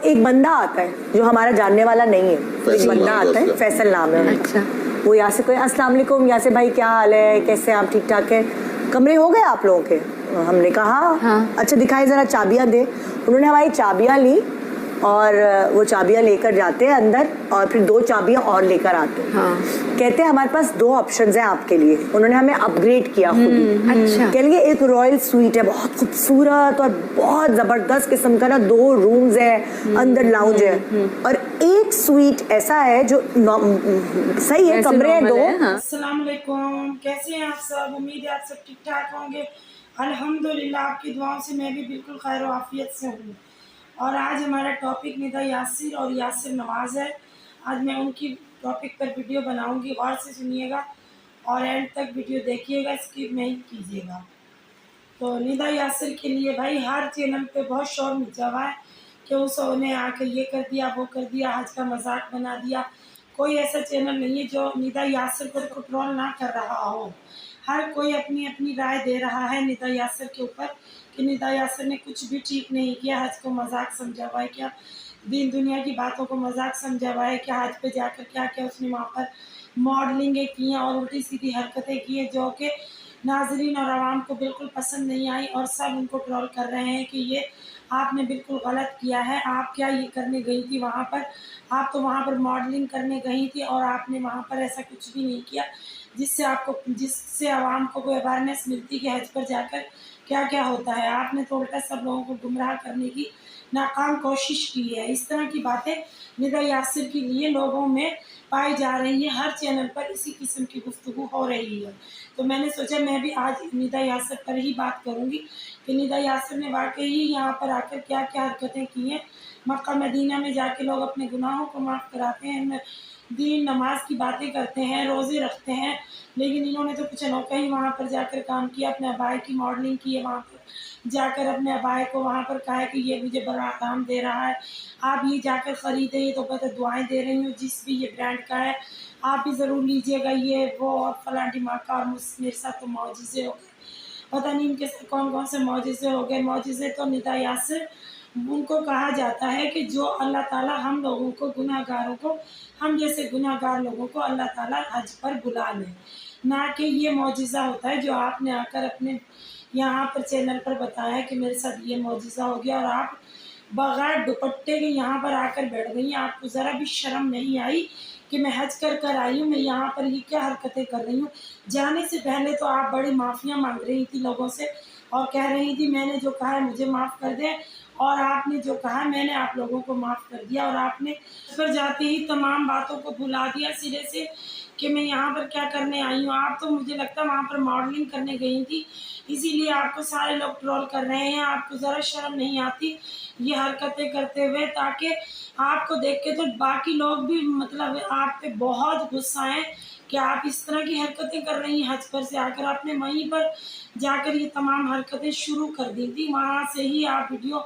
ایک بندہ آتا ہے جو ہمارا جاننے والا نہیں ہے, ایک بندہ آتا ہے, فیصل نام ہے. اچھا, وہ یہاں سے کوئی السلام علیکم, یہاں سے بھائی کیا حال ہے, کیسے آپ, ٹھیک ٹھاک ہے, کمرے ہو گئے آپ لوگوں کے؟ ہم نے کہا اچھا دکھائے ذرا چابیاں دے. انہوں نے ہماری چابیاں لی اور وہ چابیاں لے کر جاتے ہیں اندر, اور پھر 2 چابیاں اور لے کر آتے ہیں. کہتے ہیں ہمارے پاس 2 آپشنز ہیں آپ کے لیے. انہوں نے ہمیں اپ گریڈ کیا خود ہی. اچھا, کہہ لیے ایک رائل سویٹ ہے, بہت خوبصورت اور بہت زبردست قسم کا نا, 2 رومز ہے, اندر لاؤنج ہے, اور ایک سویٹ ایسا ہے جو صحیح ہے, کمرے ہیں 2. السلام علیکم, کیسے ہیں آپ سب؟ امید ہے آپ سب ٹھیک ٹھاک ہوں گے. الحمدللہ آپ کی دعاؤں سے میں بھی بالکل خیر و عافیت سے ہوں. اور آج ہمارا ٹاپک ندا یاسر اور یاسر نواز ہے. آج میں ان کی ٹاپک پر ویڈیو بناؤں گی, غور سے سنیے گا اور اینڈ تک ویڈیو دیکھیے گا, اسکپ نہیں کیجیے گا. تو ندا یاسر کے لیے بھائی ہر چینل پہ بہت شور مچا ہوا ہے کہ اس نے آ کے یہ کر دیا, وہ کر دیا, آج کا مذاق بنا دیا. کوئی ایسا چینل نہیں ہے جو ندا یاسر کو کنٹرول نہ کر رہا ہو. ہر کوئی اپنی اپنی رائے دے رہا ہے ندا یاسر کے اوپر کہ ندا یاسر نے کچھ بھی ٹھیک نہیں کیا, حج کو مذاق سمجھا ہوا ہے, کیا دین دنیا کی باتوں کو مذاق سمجھا ہوا ہے, کیا حج پہ جا کر کیا کیا اس نے وہاں پر ماڈلنگیں کی ہیں اور الٹی سیدھی حرکتیں کی ہیں جو کہ ناظرین اور عوام کو بالکل پسند نہیں آئی, اور سب ان کو ٹرول کر رہے ہیں کہ یہ آپ نے بالکل غلط کیا ہے. آپ کیا یہ کرنے گئی تھی وہاں پر؟ آپ تو وہاں پر ماڈلنگ کرنے گئی تھی اور آپ نے وہاں پر ایسا کچھ بھی نہیں کیا جس سے عوام کو کوئی اویئرنیس ملتی کہ حج پر جا کر کیا کیا ہوتا ہے. آپ نے تو الٹا سب لوگوں کو گمراہ کرنے کی ناکام کوشش کی ہے. اس طرح کی باتیں ندا یاسر کے لیے لوگوں میں پائی جا رہی ہیں, ہر چینل پر اسی قسم کی گفتگو ہو رہی ہے. تو میں نے سوچا میں بھی آج ندا یاسر پر ہی بات کروں گی کہ ندا یاسر نے واقعی یہاں پر آ کر کیا کیا حرکتیں کی ہیں. مکہ مدینہ میں جا کے لوگ اپنے گناہوں کو معاف کراتے ہیں, دین نماز کی باتیں کرتے ہیں, روزے رکھتے ہیں, لیکن انہوں نے تو کچھ انوکھا ہی وہاں پر جا کر کام کیا. اپنے ابائے کی ماڈلنگ کی ہے, وہاں پر جا کر اپنے ابائے کو وہاں پر کہا کہ یہ مجھے بڑا کام دے رہا ہے, آپ یہ جا کر خریدیں, یہ تو پتہ دعائیں دے رہی ہوں جس بھی یہ برانڈ کا ہے, آپ بھی ضرور لیجئے گا, یہ وہ اور فلاں ڈھماکہ, اور میرے ساتھ تو معجزے ہو گئے. پتہ نہیں ان کے ساتھ کون کون سے معجزے ہو گئے. معجزے تو ندا یاسر ان کو کہا جاتا ہے کہ جو اللہ تعالیٰ ہم لوگوں کو, گناہ گاروں کو, ہم جیسے گناہ گار لوگوں کو اللہ تعالیٰ حج پر بلا لے. نہ کہ یہ معجزہ ہوتا ہے جو آپ نے آ کر اپنے یہاں پر چینل پر بتایا کہ میرے ساتھ یہ معجزہ ہو گیا, اور آپ بغیر دوپٹے کے یہاں پر آ کر بیٹھ گئی ہیں. آپ کو ذرا بھی شرم نہیں آئی کہ میں حج کر کر آئی ہوں, میں یہاں پر یہ کیا حرکتیں کر رہی ہوں. جانے سے پہلے تو آپ بڑی معافیاں مانگ رہی تھی لوگوں سے اور کہہ رہی تھی میں نے جو کہا ہے مجھے معاف کر دیں, اور آپ نے جو کہا میں نے آپ لوگوں کو معاف کر دیا. اور آپ نے پر جاتے ہی تمام باتوں کو بھلا دیا سرے سے کہ میں یہاں پر کیا کرنے آئی ہوں. آپ تو مجھے لگتا ہے وہاں پر ماڈلنگ کرنے گئی تھی, اسی لیے آپ کو سارے لوگ ٹرول کر رہے ہیں. آپ کو ذرا شرم نہیں آتی یہ حرکتیں کرتے ہوئے, تاکہ آپ کو دیکھ کے تو باقی لوگ بھی مطلب آپ پہ بہت غصہ ہیں کہ آپ اس طرح کی حرکتیں کر رہی ہیں. حج پر سے آ کر آپ نے وہیں پر جا کر یہ تمام حرکتیں شروع کر دی تھی, وہاں سے ہی آپ ویڈیو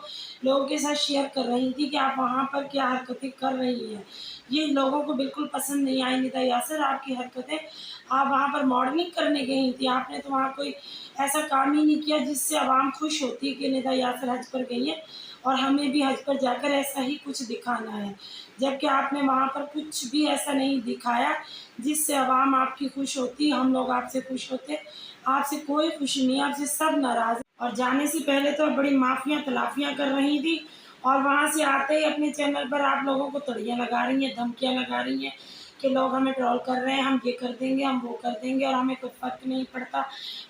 لوگوں کے ساتھ شیئر کر رہی تھی کہ آپ وہاں پر کیا حرکتیں کر رہی ہیں. یہ لوگوں کو بالکل پسند نہیں آئی ندا یاسر آپ کی حرکتیں. آپ وہاں پر ماڈلنگ کرنے گئی تھی, آپ نے تو وہاں کوئی ایسا کام ہی نہیں کیا جس سے عوام خوش ہوتی کہ ندا یاسر حج پر گئی ہے اور ہمیں بھی حج پر جا کر ایسا ہی کچھ دکھانا ہے. جبکہ آپ نے وہاں پر کچھ بھی ایسا نہیں دکھایا جس سے عوام آپ کی خوش ہوتی, ہم لوگ آپ سے خوش ہوتے. آپ سے کوئی خوشی نہیں, آپ سے سب ناراض. اور جانے سے پہلے تو بڑی معافیاں تلافیاں کر رہی تھی, اور وہاں سے آتے ہی اپنے چینل پر آپ لوگوں کو تڑیاں لگا رہی ہیں, دھمکیاں لگا رہی ہیں کہ لوگ ہمیں ٹرول کر رہے ہیں, ہم یہ کر دیں گے, ہم وہ کر دیں گے, اور ہمیں کوئی فرق نہیں پڑتا.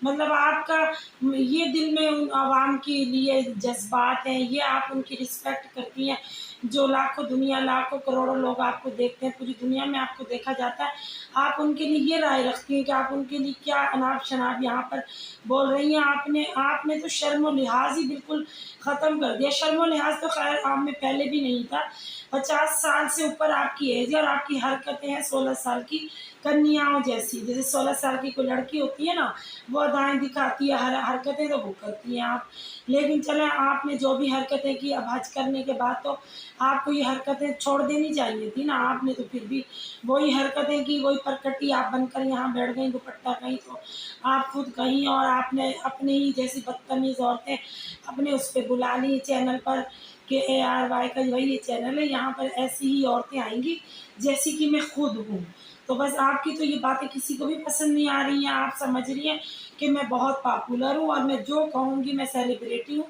مطلب آپ کا یہ دل میں ان عوام کے لیے جذبات ہیں, یہ آپ ان کی رسپیکٹ کرتی ہیں. جو لاکھوں دنیا, لاکھوں کروڑوں لوگ آپ کو دیکھتے ہیں, پوری دنیا میں آپ کو دیکھا جاتا ہے, آپ ان کے لیے یہ رائے رکھتی ہیں کہ آپ ان کے لیے کیا اناپ شناپ یہاں پر بول رہی ہیں. آپ نے تو شرم و لحاظ ہی بالکل ختم کر دیا. شرم و لحاظ تو خیر آپ میں پہلے بھی نہیں تھا. 50 سال سے اوپر آپ کی ایج ہے اور آپ کی حرکتیں ہیں 16 سال کی کنیاؤں جیسی. جیسے 16 سال کی کوئی لڑکی ہوتی ہے نا, وہ ادائیں دکھاتی ہے, حرکتیں تو وہ کرتی ہیں آپ. لیکن چلیں آپ نے جو بھی حرکتیں کی, اب حج کرنے کے بعد تو آپ کو یہ حرکتیں چھوڑ دینی چاہیے تھی نا. آپ نے تو پھر بھی وہی حرکتیں کی, وہی پرکٹی آپ بن کر یہاں بیٹھ گئیں, دوپٹہ کہیں تو آپ خود کہیں, اور آپ نے اپنے ہی جیسی بدتمیز عورتیں اپنے اس پہ بلا لی چینل پر KARY का वही ये चैनल है, यहाँ पर ऐसी ही औरतें आएंगी जैसी कि मैं खुद हूँ। तो बस आपकी तो ये बातें किसी को भी पसंद नहीं आ रही हैं, आप समझ रही हैं कि मैं बहुत पॉपुलर हूँ और मैं जो कहूँगी मैं सेलिब्रिटी हूँ,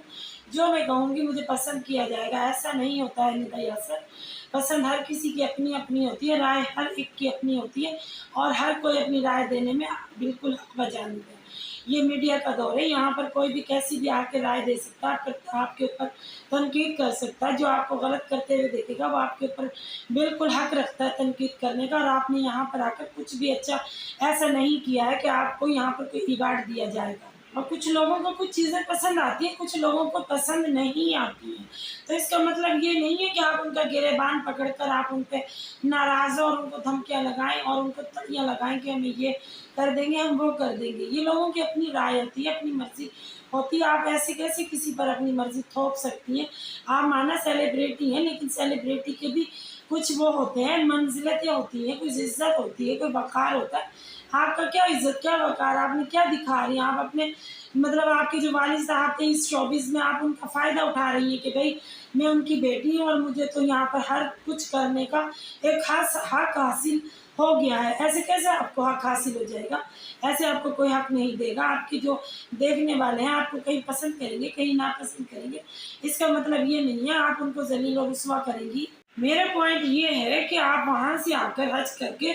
जो मैं कहूँगी मुझे पसंद किया जाएगा। ऐसा नहीं होता है निदा यासर, पसंद हर किसी की अपनी अपनी होती है, राय हर एक की अपनी होती है और हर कोई अपनी राय देने में बिल्कुल हक बजानता है। ये मीडिया का दौर है, यहाँ पर कोई भी कैसी भी आके राय दे सकता है, आपके ऊपर तनकीद कर सकता है। जो आपको गलत करते हुए देखेगा वो आपके ऊपर बिल्कुल हक रखता है तनकीद करने का। और आपने यहाँ पर आकर कुछ भी अच्छा ऐसा नहीं किया है कि आपको यहाँ पर कोई रिवार्ड दिया जाएगा। और कुछ लोगों को कुछ चीज़ें पसंद आती हैं, कुछ लोगों को पसंद नहीं आती हैं। तो इसका मतलब ये नहीं है कि आप उनका गिरेबान पकड़कर आप उन पे नाराज़ हो और उनको धमकियाँ लगाएं और उनको तड़ियाँ लगाएं कि हम ये कर देंगे, हम वो कर देंगे। ये लोगों की अपनी राय होती है, अपनी मर्ज़ी होती है। आप ऐसे कैसे किसी पर अपनी मर्ज़ी थोप सकती हैं? आप माना सेलिब्रिटी हैं, लेकिन सेलिब्रिटी के भी कुछ वो होते हैं, मंजिलतें होती हैं, कुछ इज़्ज़त होती है, कोई वक़ार होता है। आपका क्या इज़्ज़त, क्या वक़ार, आपने क्या दिखा रही हैं? आप अपने मतलब आपके जो वालिद साहब थे इस शोबिज़ में, आप उनका फ़ायदा उठा रही हैं कि भई मैं उनकी बेटी हूँ और मुझे तो यहाँ पर हर कुछ करने का एक ख़ास हक हासिल हो गया है। ऐसे कैसे आपको हक हासिल हो जाएगा? ऐसे आपको कोई हक नहीं देगा। आपके जो देखने वाले हैं आपको कहीं पसंद करेंगे, कहीं नापसंद करेंगे। इसका मतलब ये नहीं है आप उनको ज़लील और रुस्वा करेंगी। मेरा पॉइंट ये है कि आप वहाँ से आकर हज करके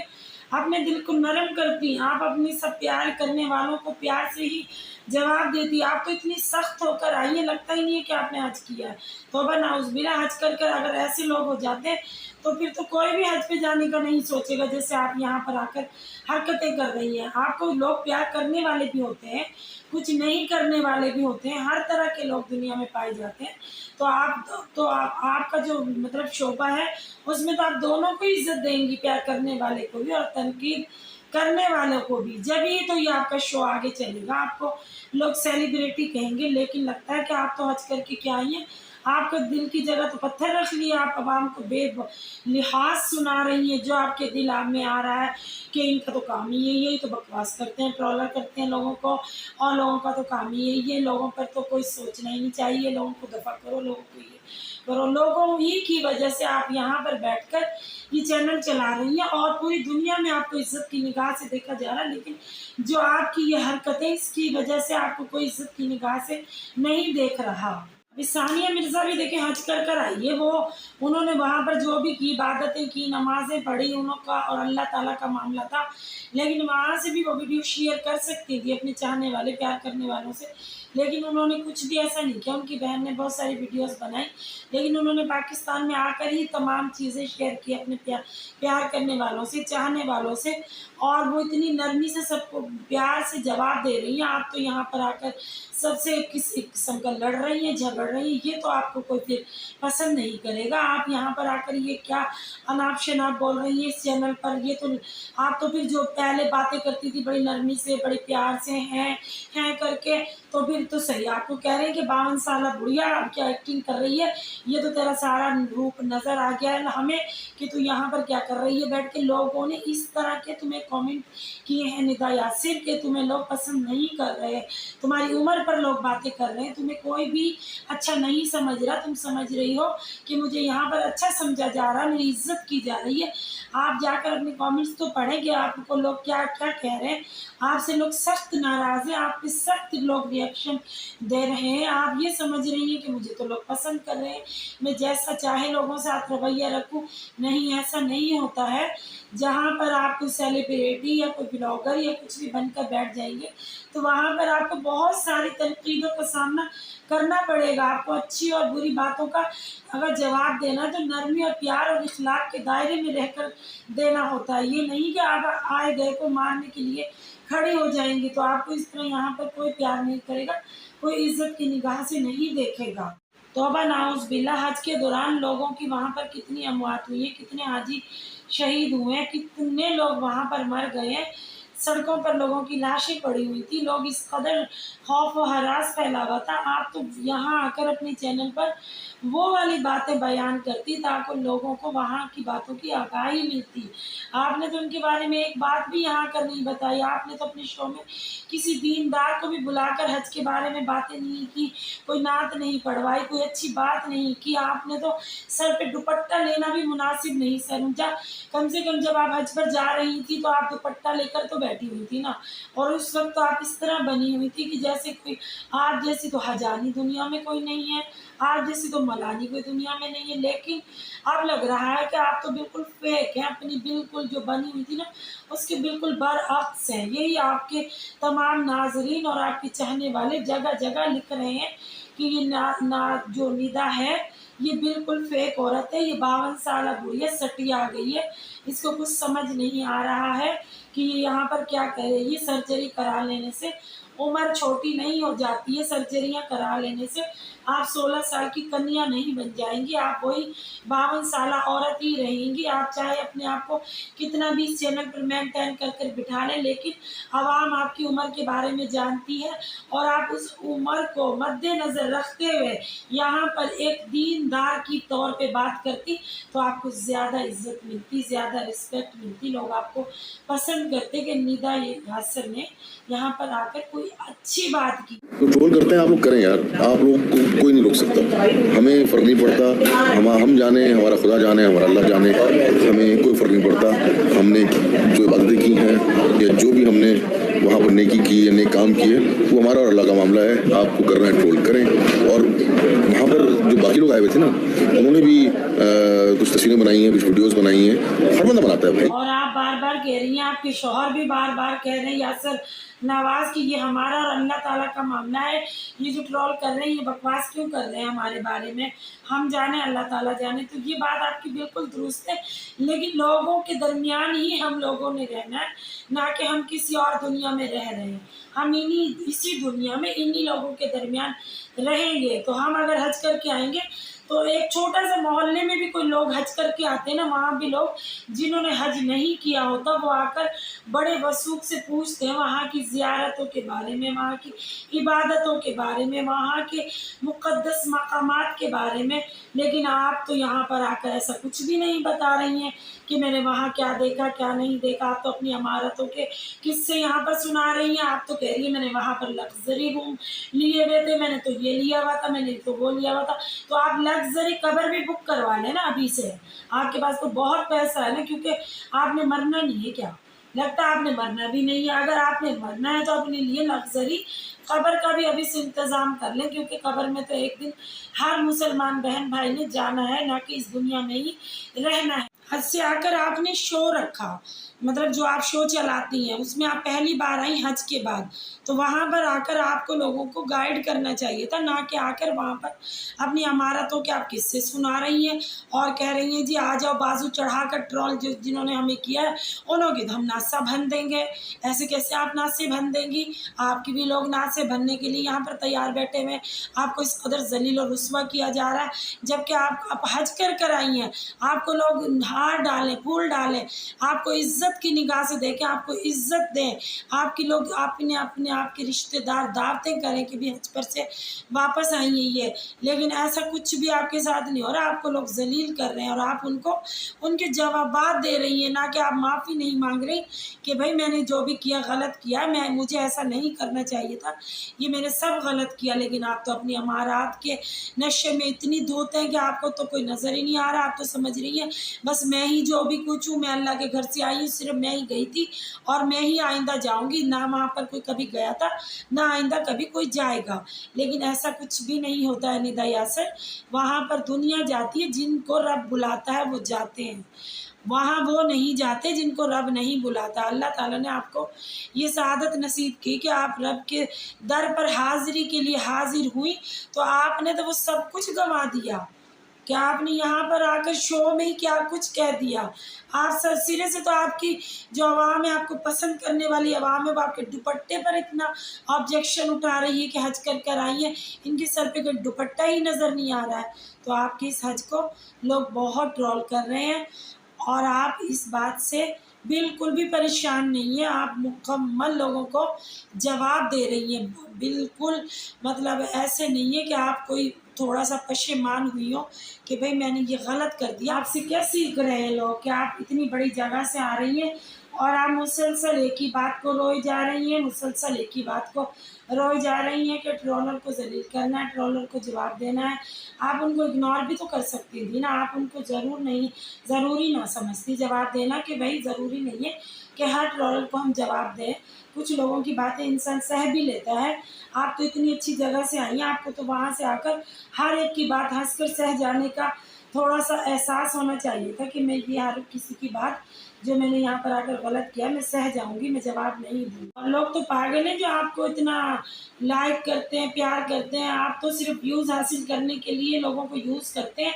अपने दिल को नरम करती हैं। आप अपने सब प्यार करने वालों को प्यार से ही जवाब देती। आप तो इतनी सख्त होकर आई है, लगता ही नहीं है कि आपने हज किया है। तौबा नाउज़ुबिल्लाह, हज कर अगर ऐसे लोग हो जाते तो फिर तो कोई भी हज पे जाने का नहीं सोचेगा, जैसे आप यहाँ पर आकर हरकतें कर रही हैं। आपको लोग प्यार करने वाले भी होते हैं, कुछ नहीं करने वाले भी होते हैं, हर तरह के लोग दुनिया में पाए जाते हैं। तो आपका जो मतलब शोभा है उसमें तो आप दोनों को इज्जत देंगी, प्यार करने वाले को भी और तनकीद करने वालों को भी। जब ही तो ये आपका शो आगे चलेगा। आपको लोग सेलिब्रिटी कहेंगे, लेकिन लगता है कि आप तो हज करके क्या आई हैं। आपका दिल की जगह तो पत्थर रख लिया, आप आवाम को बेलिहाज सुना रही हैं। जो आपके दिल में आ रहा है कि इनका तो काम ही यही तो बकवास करते हैं, ट्रोलर करते हैं लोगों को, और लोगों का तो काम ही यही है। लोगों पर तो कोई सोचना ही नहीं चाहिए, लोगों को दफ़ा करो, लोगों को ये करो। लोगों ही की वजह से आप यहाँ पर बैठकर ये चैनल चला रही हैं और पूरी दुनिया में आपको इज्जत की निगाह से देखा जा रहा है। लेकिन जो आपकी ये हरकतें, इसकी वजह से आपको कोई इज्जत की निगाह से नहीं देख रहा। अभी सानिया मिर्ज़ा भी देखें हज कर आई है, वो उन्होंने वहाँ पर जो भी की, इबादतें की, नमाज़ें पढ़ी, उनका और अल्लाह ताला का मामला था। लेकिन वहाँ से भी वो वीडियो शेयर कर सकती थी अपने चाहने वाले, प्यार करने वालों से, लेकिन उन्होंने कुछ भी ऐसा नहीं किया। उनकी बहन ने बहुत सारी वीडियोस बनाई, लेकिन उन्होंने पाकिस्तान में आकर ही तमाम चीज़ें शेयर की अपने प्यार करने वालों से, चाहने वालों से, और वो इतनी नरमी से सबको प्यार से जवाब दे रही हैं। आप तो यहाँ पर आकर सबसे किसी किस्म का लड़ रही हैं, झगड़ रही हैं। ये तो आपको कोई फिर पसंद नहीं करेगा। आप यहाँ पर आकर ये क्या अनाप शनाप बोल रही हैं इस चैनल पर। ये तो आप तो फिर जो पहले बातें करती थी बड़ी नरमी से, बड़े प्यार से, हैं करके, तो फिर तो सही। आपको कह रहे हैं कि 52 साल बुढ़िया अब क्या एक्टिंग कर रही है, ये तो तेरा सारा रूप नज़र आ गया है हमें कि तू यहाँ पर क्या कर रही है बैठ के। लोगों ने इस तरह के तुम्हें कमेंट किए हैं निदा यासिर के तुम्हें लोग पसंद नहीं कर रहे, तुम्हारी उम्र पर लोग बातें कर रहे हैं, तुम्हें कोई भी अच्छा नहीं समझ रहा। तुम समझ रही हो कि मुझे यहाँ पर अच्छा समझा जा रहा है, मेरी इज्जत की जा रही है। आप जाकर अपने कमेंट्स तो पढ़ें कि आपको लोग क्या क्या कह रहे हैं। आपसे लोग सख्त नाराज़ हैं, आप पे सख्त लोग रिएक्शन दे रहे हैं। आप ये समझ रही हैं कि मुझे तो लोग पसंद कर रहे हैं, मैं जैसा चाहे लोगों से साथ रवैया रखूं। नहीं, ऐसा नहीं होता है। जहाँ पर आप कोई सेलिब्रिटी या कोई ब्लॉगर या कुछ भी बनकर बैठ जाएंगे तो वहाँ पर आपको बहुत सारी तनकीदों का सामना करना पड़ेगा। आपको अच्छी और बुरी बातों का अगर जवाब देना तो नरमी और प्यार और इखलाक के दायरे में रहकर देना होता है। ये नहीं कि आप आए गए को मारने के लिए खड़ी हो जाएंगी। तो आपको इस तरह यहाँ पर कोई प्यार नहीं करेगा, कोई इज्जत की निगाह से नहीं देखेगा। तौबा नाउज़ बिल्लाह, हज के दौरान लोगों की वहाँ पर कितनी अमवात हुई है, कितने हाजी शहीद हुए हैं, कितने लोग वहाँ पर मर गए हैं। सड़कों पर लोगों की लाशें पड़ी हुई थी, लोग इस कदर खौफ व हरास फैला हुआ था। आप तो यहाँ आकर अपने चैनल पर वो वाली बातें बयान करती ताकि लोगों को वहाँ की बातों की आगाही मिलती। आपने तो उनके बारे में एक बात भी यहाँ कर नहीं बताई। आपने तो अपने शो में किसी दीनदार को भी बुलाकर हज के बारे में बातें नहीं की, कोई नात नहीं पढ़वाई, कोई अच्छी बात नहीं की। आपने तो सर पे दुपट्टा लेना भी मुनासिब नहीं समझा। कम से कम जब आप हज पर जा रही थी तो आप दुपट्टा लेकर तो बैठी हुई थी ना, और उस वक्त तो आप इस तरह बनी हुई थी कि जैसे कोई आप जैसी तो हजानी दुनिया में कोई नहीं है, आप जैसी तो मलानी कोई दुनिया में नहीं है। लेकिन अब लग रहा है कि आप तो बिल्कुल फेक हैं, अपनी बिल्कुल जो बनी हुई थी ना उसके बिल्कुल बरअक्स हैं। यही आपके तमाम नाजरीन और आपके चाहने वाले जगह जगह लिख रहे हैं कि ये ना जो निदा है ये बिल्कुल फेक औरत है, ये 52 साल बुढ़ी है, सटी आ गई है, इसको कुछ समझ नहीं आ रहा है कि ये यहाँ पर क्या कह रही है। सर्जरी करा लेने से उम्र छोटी नहीं हो जाती है, सर्जरियाँ करा लेने से आप 16 साल की कन्या नहीं बन जाएंगी, आप वही 52 साल औरत ही रहेंगी। आप चाहे अपने आप को कितना भी इस चैनल पर मेंटेन कर कर बिठा लें, लेकिन आवाम आपकी उम्र के बारे में जानती है, और आप उस उम्र को मद्देनज़र रखते हुए यहाँ पर एक दीनदार की तौर पे बात करती तो आपको ज़्यादा इज्जत मिलती, ज़्यादा रिस्पेक्ट मिलती, लोग आपको पसंद करते कि निदा यासर ने यहाँ पर आकर कोई अच्छी बात की। तो ट्रोल करते हैं आप लोग, करें यार, आप लोग को कोई नहीं रोक सकता, हमें फ़र्क नहीं पड़ता। हम जाने, हमारा खुदा जाने, हमारा अल्लाह जाने, हमें कोई फ़र्क नहीं पड़ता। हमने जो इबादतें की हैं या जो भी हमने वहाँ पर नेकी की या नेक काम किए, वो हमारा और अल्लाह का मामला है। आपको करना है ट्रोल करें। और वहाँ पर जो बाकी लोग आए हुए थे ना, उन्होंने भी कुछ तस्वीरें बनाई हैं, कुछ वीडियोज़ बनाई हैं, हर बंदा बनाता है भाई। और आप बार बार कह रही हैं, आपके शौहर भी बार बार कह रहे हैं यासर नवाज की ये हमारा और अल्लाह ताला का मामला है, ये जो ट्रोल कर रहे हैं ये बकवास क्यों कर रहे हैं हमारे बारे में, हम जाने अल्लाह ताला जाने। तो ये बात आपकी बिल्कुल दुरुस्त है, लेकिन लोगों के दरमियान ही हम लोगों ने रहना है, ना कि हम किसी और दुनिया में रह रहे हैं। हम इसी दुनिया में इन्हीं लोगों के दरमियान रहेंगे। तो हम अगर हज करके आएंगे तो एक छोटा सा मोहल्ले में भी कोई लोग हज करके आते हैं ना, वहाँ भी लोग जिन्होंने हज नहीं किया होता वो आकर बड़े वसूख से पूछते हैं वहाँ की ज़ियारतों के बारे में, वहाँ की इबादतों के बारे में, वहाँ के मुक़द्दस मकामात के बारे में। लेकिन आप तो यहाँ पर आकर ऐसा कुछ भी नहीं बता रही हैं कि मैंने वहाँ क्या देखा क्या नहीं देखा। आप तो अपनी अमारतों के किस्से यहाँ पर सुना रही हैं। आप तो कह रही है मैंने वहाँ पर लग्जरी रूम लिए हुए थे, मैंने तो ये लिया हुआ था, मैंने तो वो लिया हुआ था। तो आप लग्जरी कबर भी बुक करवा लें ना अभी से, आपके पास तो बहुत पैसा है ना, क्योंकि आपने मरना नहीं है। क्या लगता है आपने मरना भी नहीं है? अगर आपने मरना है तो अपने लिए लग्जरी कबर का भी अभी से इंतज़ाम कर लें, क्योंकि कबर में तो एक दिन हर मुसलमान बहन भाई ने जाना है, ना कि इस दुनिया में ही रहना है। हज से आकर आपने शो रखा, मतलब जो आप शो चलाती हैं उसमें आप पहली बार आई हज के बाद, तो वहाँ पर आकर आपको लोगों को गाइड करना चाहिए था, ना कि आकर वहाँ पर अपनी अमारतों के आप किस्से सुना रही हैं और कह रही हैं जी आ जाओ बाजू चढ़ाकर ट्रोल जो जिन्होंने हमें किया है उन्होंने तो हम नासा भन देंगे। ऐसे कैसे आप नासे भन देंगी? आपकी भी लोग नासे भनने के लिए यहाँ पर तैयार बैठे हुए, आपको इस कदर जलील और रुस्वा किया जा रहा है, जबकि आप हज कर आई हैं। आपको लोग हार डालें, फूल डालें, आपको इज्जत की निगाह से देखें, आपको इज्जत दें, आपके लोग अपने आपके रिश्तेदार दावतें करें कि भी हज पर से वापस आई है ये। लेकिन ऐसा कुछ भी आपके साथ नहीं हो रहा, आपको लोग जलील कर रहे हैं और आप उनको उनके जवाबात दे रही हैं, ना कि आप माफ़ी नहीं मांग रही कि भाई मैंने जो भी किया गलत किया, मुझे ऐसा नहीं करना चाहिए था, ये मैंने सब गलत किया। लेकिन आप तो अपनी अमारात के नशे में इतनी धोते हैं कि आपको तो कोई नज़र ही नहीं आ रहा। आप तो समझ रही हैं बस मैं ही जो भी कुछ हूँ, मैं अल्लाह के घर से आई हूँ, सिर्फ मैं ही गई थी और मैं ही आइंदा जाऊँगी, ना वहाँ पर कोई कभी गया था ना आइंदा कभी कोई जाएगा। लेकिन ऐसा कुछ भी नहीं होता है निदा यासर, वहाँ पर दुनिया जाती है, जिनको रब बुलाता है वो जाते हैं, वहाँ वो नहीं जाते जिनको रब नहीं बुलाता। अल्लाह ताला ने आपको ये सआदत नसीब की कि आप रब के दर पर हाज़िरी के लिए हाजिर हुई, तो आपने तो वो सब कुछ गंवा दिया। क्या आपने यहाँ पर आकर शो में ही क्या कुछ कह दिया? आप सर सिरे से तो आपकी जो आवाम है, आपको पसंद करने वाली आवाम है, वो आपके दुपट्टे पर इतना ऑब्जेक्शन उठा रही है कि हज कर आई है, इनके सर पे कोई दुपट्टा ही नज़र नहीं आ रहा है। तो आपके इस हज को लोग बहुत ट्रोल कर रहे हैं और आप इस बात से बिल्कुल भी परेशान नहीं है, आप मुकम्मल लोगों को जवाब दे रही हैं। बिल्कुल मतलब ऐसे नहीं है कि आप कोई थोड़ा सा पशेमान हुई हो कि भाई मैंने ये गलत कर दिया। आपसे क्या सीख रहे हैं लोग कि आप इतनी बड़ी जगह से आ रही हैं और आप मुसलसल एक ही बात को रोई जा रही हैं, मुसलसल एक ही बात को रोई जा रही हैं कि ट्रोलर को जलील करना है, ट्रोलर को जवाब देना है। आप उनको इग्नोर भी तो कर सकती थी ना, आप उनको ज़रूरी ना समझती जवाब देना कि भाई ज़रूरी नहीं है कि हर ट्रोलर को हम जवाब दें। कुछ लोगों की बातें इंसान सह भी लेता है। आप तो इतनी अच्छी जगह से आई हैं, आपको तो वहाँ से आकर हर एक की बात हंसकर सह जाने का थोड़ा सा एहसास होना चाहिए था कि मैं ये हर किसी की बात जो मैंने यहाँ पर आकर गलत किया मैं सह जाऊंगी, मैं जवाब नहीं दूँ। और लोग तो पागल हैं जो आपको इतना लाइक करते हैं, प्यार करते हैं। आप तो सिर्फ व्यूज़ हासिल करने के लिए लोगों को यूज़ करते हैं।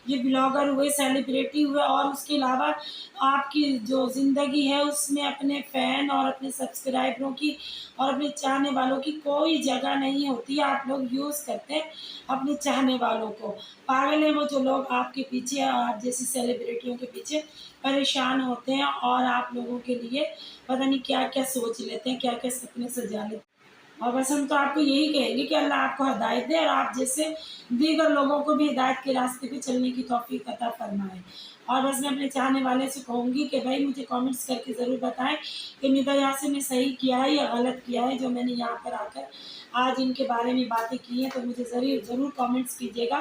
ये ब्लॉगर हुए, सेलिब्रिटी हुए, और उसके अलावा आपकी जो ज़िंदगी है उसमें अपने फ़ैन और अपने सब्सक्राइबरों की और अपने चाहने वालों की कोई जगह नहीं होती। आप लोग यूज़ करते हैं अपने चाहने वालों को। पागल हैं वो जो लोग आपके पीछे, आप जैसी सेलिब्रिटियों के पीछे परेशान होते हैं और आप लोगों के लिए पता नहीं क्या क्या सोच लेते हैं, क्या क्या सपने सजा लेते हैं। और बस हम तो आपको यही कहेंगे कि अल्लाह आपको हिदायत दे और आप जैसे दीगर लोगों को भी हिदायत के रास्ते पे चलने की तौफीक अता फरमाए। और बस मैं अपने चाहने वाले से कहूँगी कि भाई मुझे कमेंट्स करके ज़रूर बताएं कि निदा यासिर ने सही किया है या गलत किया है जो मैंने यहाँ पर आकर आज इनके बारे में बातें की हैं। तो मुझे ज़रूर कमेंट्स कीजिएगा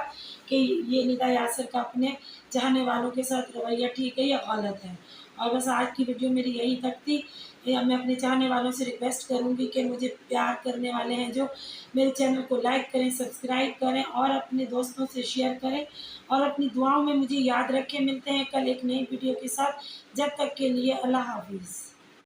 कि ये निदा यासिर का अपने चाहने वालों के साथ रवैया ठीक है या गलत है। और बस आज की वीडियो मेरी यहीं तक थी। या मैं अपने चाहने वालों से रिक्वेस्ट करूंगी कि मुझे प्यार करने वाले हैं जो मेरे चैनल को लाइक करें, सब्सक्राइब करें और अपने दोस्तों से शेयर करें और अपनी दुआओं में मुझे याद रखें। मिलते हैं कल एक नई वीडियो के साथ। जब तक के लिए अल्लाह हाफिज़।